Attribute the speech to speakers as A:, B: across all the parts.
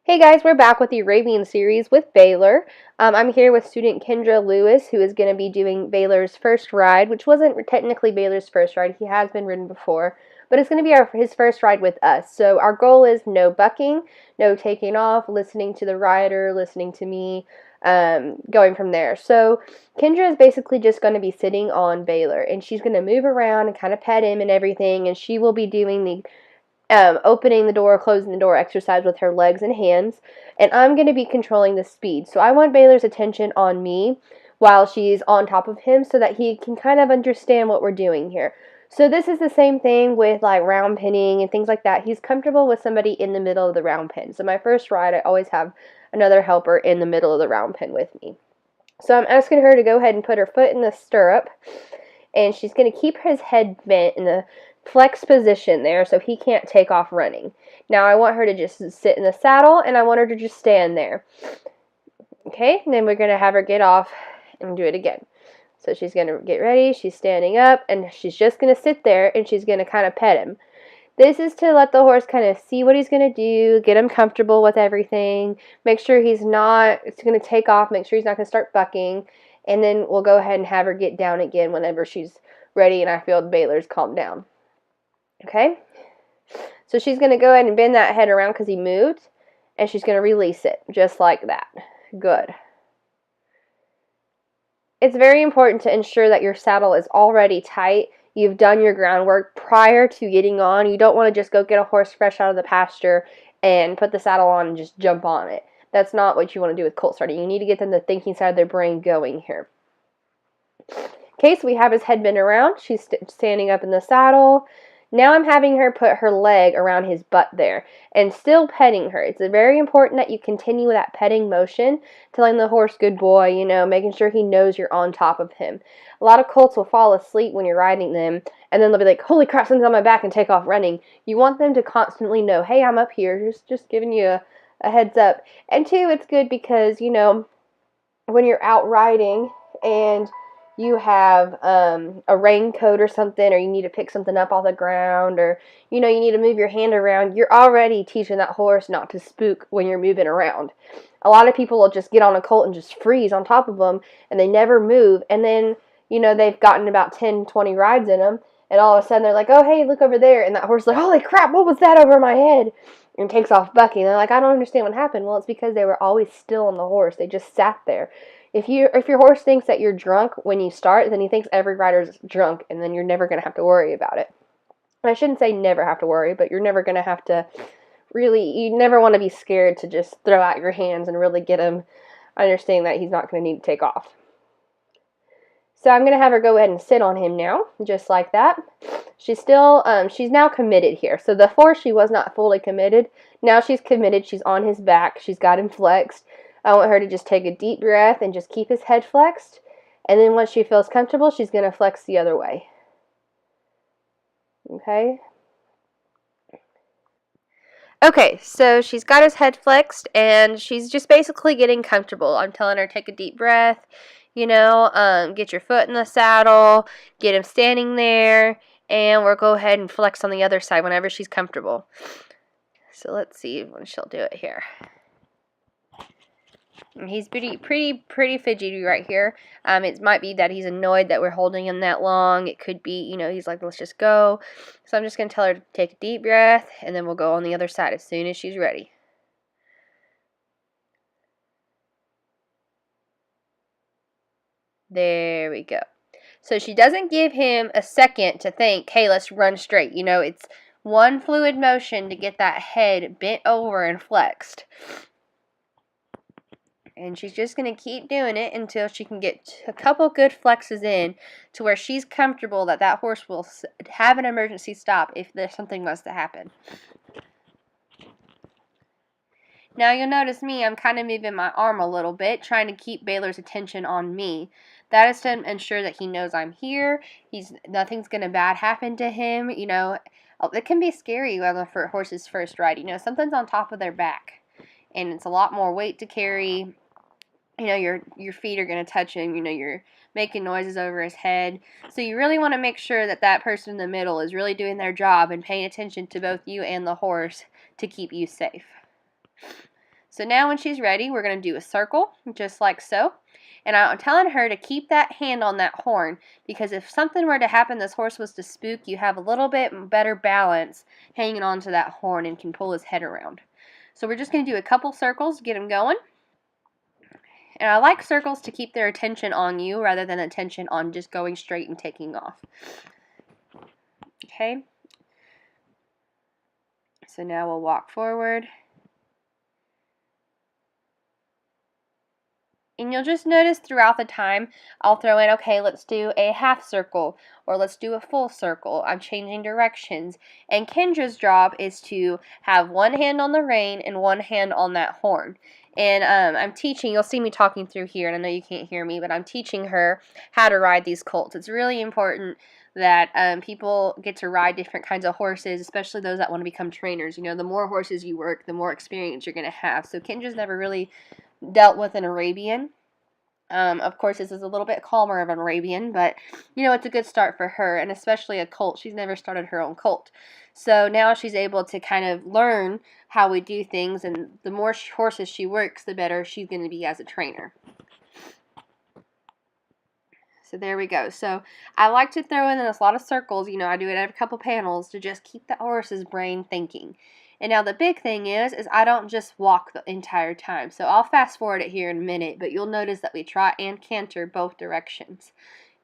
A: Hey guys, we're back with the Arabian series with Baylor. I'm here with student Kendra Lewis, who is going to be doing Baylor's first ride, which wasn't technically Baylor's first ride. He has been ridden before, but it's going to be his first ride with us. So our goal is no bucking, no taking off, listening to the rider, listening to me, going from there. So Kendra is basically just going to be sitting on Baylor, and she's going to move around and kind of pet him and everything, and she will be doing the opening the door, closing the door exercise with her legs and hands, and I'm going to be controlling the speed. So I want Baylor's attention on me while she's on top of him so that he can kind of understand what we're doing here. So this is the same thing with like round pinning and things like that. He's comfortable with somebody in the middle of the round pin. So my first ride, I always have another helper in the middle of the round pin with me. So I'm asking her to go ahead and put her foot in the stirrup, and she's going to keep his head bent in the flex position there so he can't take off running. Now I want her to just sit in the saddle, and I want her to just stand there. Okay, and then we're going to have her get off and do it again. So she's going to get ready, she's standing up, and she's just going to sit there, and she's going to kind of pet him. This is to let the horse kind of see what he's going to do, get him comfortable with everything, make sure he's not, it's going to take off, make sure he's not going to start bucking, and then we'll go ahead and have her get down again whenever she's ready and I feel Baylor's calmed down. Okay, so she's going to go ahead and bend that head around because he moved, and she's going to release it just like that. Good. It's very important to ensure that your saddle is already tight. You've done your groundwork prior to getting on. You don't want to just go get a horse fresh out of the pasture and put the saddle on and just jump on it. That's not what you want to do with colt starting. You need to get them the thinking side of their brain going here. Okay, so we have his head bent around. She's standing up in the saddle. Now I'm having her put her leg around his butt there and still petting her. It's very important that you continue that petting motion, telling the horse, good boy, you know, making sure he knows you're on top of him. A lot of colts will fall asleep when you're riding them, and then they'll be like, holy crap, something's on my back, and take off running. You want them to constantly know, hey, I'm up here, just giving you a heads up. And two, it's good because, you know, when you're out riding and you have a raincoat or something, or you need to pick something up off the ground, or you know you need to move your hand around, you're already teaching that horse not to spook when you're moving around. A lot of people will just get on a colt and just freeze on top of them, and they never move, and then you know they've gotten about 10-20 rides in them, and all of a sudden they're like, oh hey, look over there, and that horse is like, holy crap, what was that over my head, and takes off bucking. They're like, I don't understand what happened. Well, it's because they were always still on the horse. They just sat there. If your horse thinks that you're drunk when you start, then he thinks every rider's drunk, and then you're never going to have to worry about it. And I shouldn't say never have to worry, but you're never going to have to really, you never want to be scared to just throw out your hands and really get him understanding that he's not going to need to take off. So I'm going to have her go ahead and sit on him now, just like that. She's still, she's now committed here. So before she was not fully committed. Now she's committed. She's on his back. She's got him flexed. I want her to just take a deep breath and just keep his head flexed. And then once she feels comfortable, she's going to flex the other way. Okay? Okay, so she's got his head flexed, and she's just basically getting comfortable. I'm telling her, take a deep breath, you know, get your foot in the saddle, get him standing there, and we'll go ahead and flex on the other side whenever she's comfortable. So let's see when she'll do it here. He's pretty fidgety right here. It might be that he's annoyed that we're holding him that long. It could be, you know, he's like, let's just go. So I'm just going to tell her to take a deep breath, and then we'll go on the other side as soon as she's ready. There we go. So she doesn't give him a second to think, hey, let's run straight. You know, it's one fluid motion to get that head bent over and flexed. And she's just going to keep doing it until she can get a couple good flexes in to where she's comfortable that that horse will have an emergency stop if there's something was to happen. Now you'll notice me, I'm kind of moving my arm a little bit, trying to keep Baylor's attention on me. That is to ensure that he knows I'm here. Nothing's going to bad happen to him. You know, it can be scary on the horse's first ride. You know, something's on top of their back, and it's a lot more weight to carry. You know, your feet are going to touch him. You know, you're making noises over his head. So you really want to make sure that that person in the middle is really doing their job and paying attention to both you and the horse to keep you safe. So now when she's ready, we're going to do a circle, just like so. And I'm telling her to keep that hand on that horn, because if something were to happen, this horse was to spook, you have a little bit better balance hanging on to that horn and can pull his head around. So we're just going to do a couple circles to get him going. And I like circles to keep their attention on you rather than attention on just going straight and taking off. Okay. So now we'll walk forward. And you'll just notice throughout the time, I'll throw in, okay, let's do a half circle, or let's do a full circle. I'm changing directions. And Kendra's job is to have one hand on the rein and one hand on that horn. And I'm teaching, you'll see me talking through here, and I know you can't hear me, but I'm teaching her how to ride these colts. It's really important that people get to ride different kinds of horses, especially those that want to become trainers. You know, the more horses you work, the more experience you're going to have. So Kendra's never really dealt with an Arabian. Of course, this is a little bit calmer of an Arabian, but, you know, it's a good start for her, and especially a colt. She's never started her own colt. So now she's able to kind of learn how we do things, and the more horses she works, the better she's going to be as a trainer. So there we go. So I like to throw in a lot of circles. You know, I do it every couple panels to just keep the horse's brain thinking. And now the big thing is I don't just walk the entire time. So I'll fast forward it here in a minute, but you'll notice that we trot and canter both directions.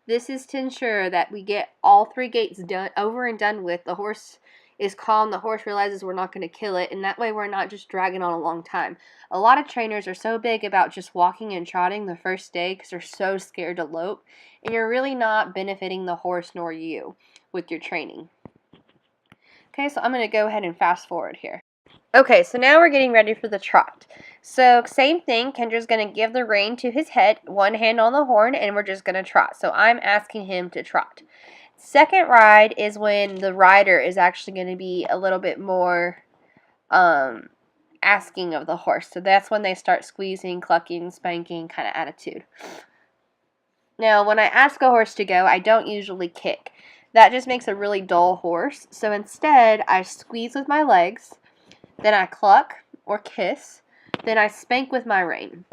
A: This is to ensure that we get all three gaits done over and done with. The horse is calm, the horse realizes we're not going to kill it, and that way we're not just dragging on a long time. A lot of trainers are so big about just walking and trotting the first day because they're so scared to lope, and you're really not benefiting the horse nor you with your training. Okay, so I'm going to go ahead and fast forward here. Okay, so now we're getting ready for the trot. So same thing, Kendra's going to give the rein to his head, one hand on the horn, and we're just going to trot. So I'm asking him to trot. Second ride is when the rider is actually going to be a little bit more asking of the horse. So that's when they start squeezing, clucking, spanking kind of attitude. Now, when I ask a horse to go, I don't usually kick. That just makes a really dull horse. So instead, I squeeze with my legs, then I cluck or kiss, then I spank with my rein.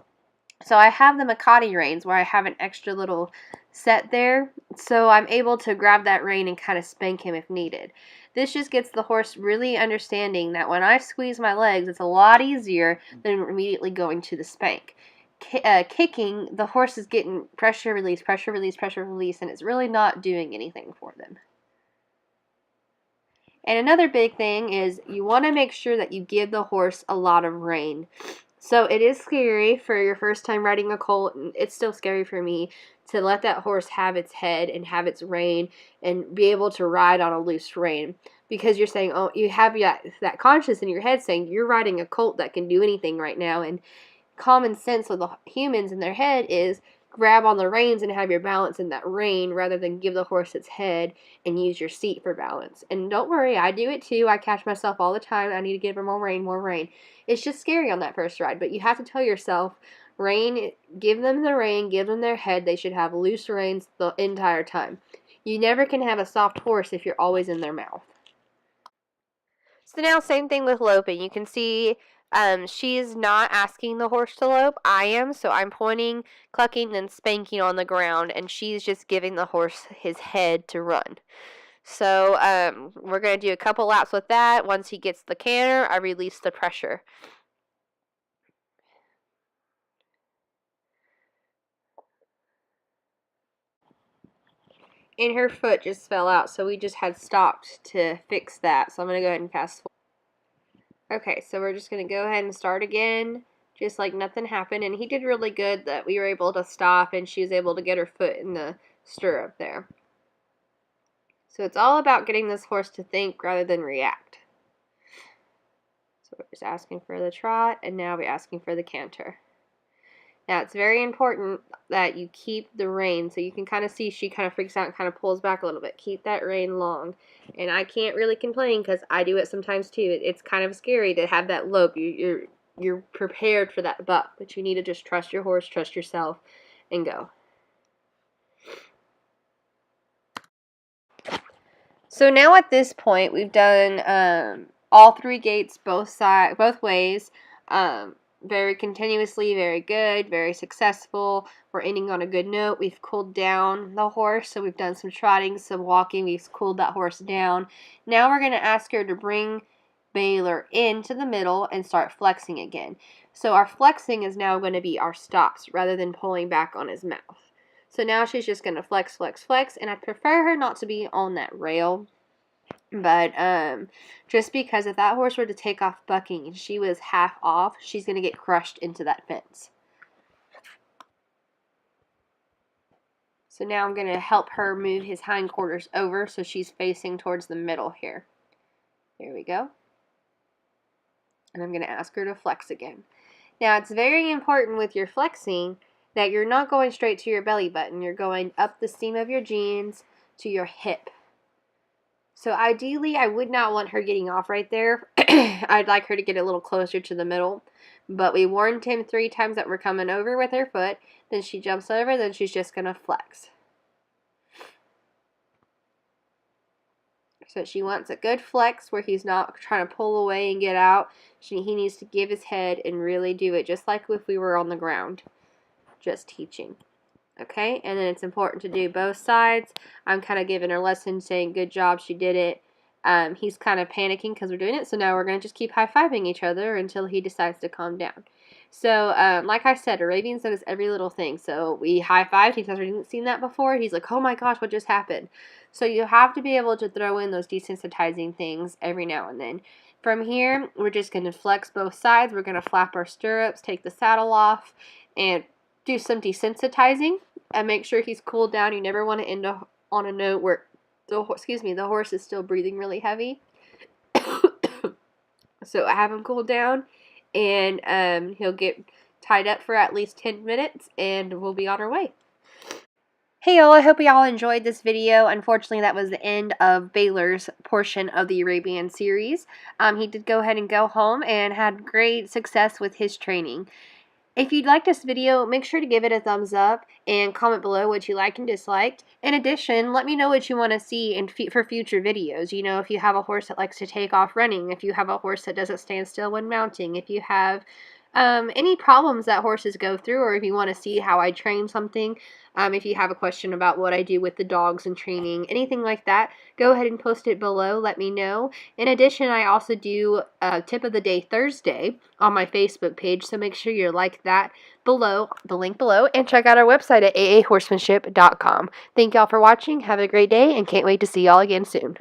A: So I have the Makati reins where I have an extra little set there, so I'm able to grab that rein and kind of spank him if needed. This just gets the horse really understanding that when I squeeze my legs, it's a lot easier than immediately going to the spank. Kicking, the horse is getting pressure release, pressure release, pressure release, and it's really not doing anything for them. And another big thing is you want to make sure that you give the horse a lot of rein. So it is scary for your first time riding a colt, and it's still scary for me to let that horse have its head and have its rein and be able to ride on a loose rein. Because you're saying, oh, you have that conscience in your head saying you're riding a colt that can do anything right now, and common sense of the humans in their head is grab on the reins and have your balance in that rein rather than give the horse its head and use your seat for balance. And don't worry, I do it too. I catch myself all the time. I need to give her more rein, more rein. It's just scary on that first ride, but you have to tell yourself, rein, give them the rein, give them their head. They should have loose reins the entire time. You never can have a soft horse if you're always in their mouth. So now same thing with loping. You can see she's not asking the horse to lope. I am, so I'm pointing, clucking, and spanking on the ground, and she's just giving the horse his head to run. So we're going to do a couple laps with that. Once he gets the canter, I release the pressure. And her foot just fell out, so we just had stopped to fix that. So I'm going to go ahead and fast forward. Okay, so we're just going to go ahead and start again, just like nothing happened. And he did really good that we were able to stop and she was able to get her foot in the stirrup there. So it's all about getting this horse to think rather than react. So we're just asking for the trot, and now we're asking for the canter. Now it's very important that you keep the rein, so you can kind of see she kind of freaks out and kind of pulls back a little bit. Keep that rein long. And I can't really complain because I do it sometimes too. It's kind of scary to have that lope. You're prepared for that buck, but you need to just trust your horse, trust yourself, and go. So now at this point, we've done all three gaits both ways. very continuously, very good, very successful. We're ending on a good note. We've cooled down the horse, so we've done some trotting, some walking. We've cooled that horse down. Now we're going to ask her to bring Baylor into the middle and start flexing again. So our flexing is now going to be our stops rather than pulling back on his mouth. So now she's just going to flex, flex, flex, and I prefer her not to be on that rail. But just because if that horse were to take off bucking and she was half off, she's going to get crushed into that fence. So now I'm going to help her move his hindquarters over so she's facing towards the middle here. There we go. And I'm going to ask her to flex again. Now it's very important with your flexing that you're not going straight to your belly button. You're going up the seam of your jeans to your hip. So ideally, I would not want her getting off right there. I'd like her to get a little closer to the middle. But we warned him 3 times that we're coming over with her foot. Then she jumps over, then she's just going to flex. So she wants a good flex where he's not trying to pull away and get out. He needs to give his head and really do it just like if we were on the ground, just teaching. Okay, and then it's important to do both sides. I'm kind of giving her a lesson saying, good job, she did it. He's kind of panicking because we're doing it, so now we're going to just keep high-fiving each other until he decides to calm down. So, like I said, Arabian notice every little thing. So we high-fived. He says he didn't seen that before. He's like, oh my gosh, what just happened? So you have to be able to throw in those desensitizing things every now and then. From here, we're just going to flex both sides. We're going to flap our stirrups, take the saddle off, and do some desensitizing. And make sure he's cooled down. You never want to end on a note where the horse is still breathing really heavy. So I have him cooled down, and he'll get tied up for at least 10 minutes, and we'll be on our way. Hey y'all, I hope y'all enjoyed this video. Unfortunately, that was the end of Baylor's portion of the Arabian series. He did go ahead and go home and had great success with his training. If you'd like this video, make sure to give it a thumbs up and comment below what you liked and disliked. In addition, let me know what you want to see for future videos. You know, if you have a horse that likes to take off running, if you have a horse that doesn't stand still when mounting, if you have any problems that horses go through, or if you want to see how I train something, if you have a question about what I do with the dogs and training, anything like that, go ahead and post it below. Let me know. In addition, I also do a Tip of the Day Thursday on my Facebook page, so make sure you like that below, the link below, and check out our website at aahorsemanship.com. Thank y'all for watching. Have a great day, and can't wait to see y'all again soon.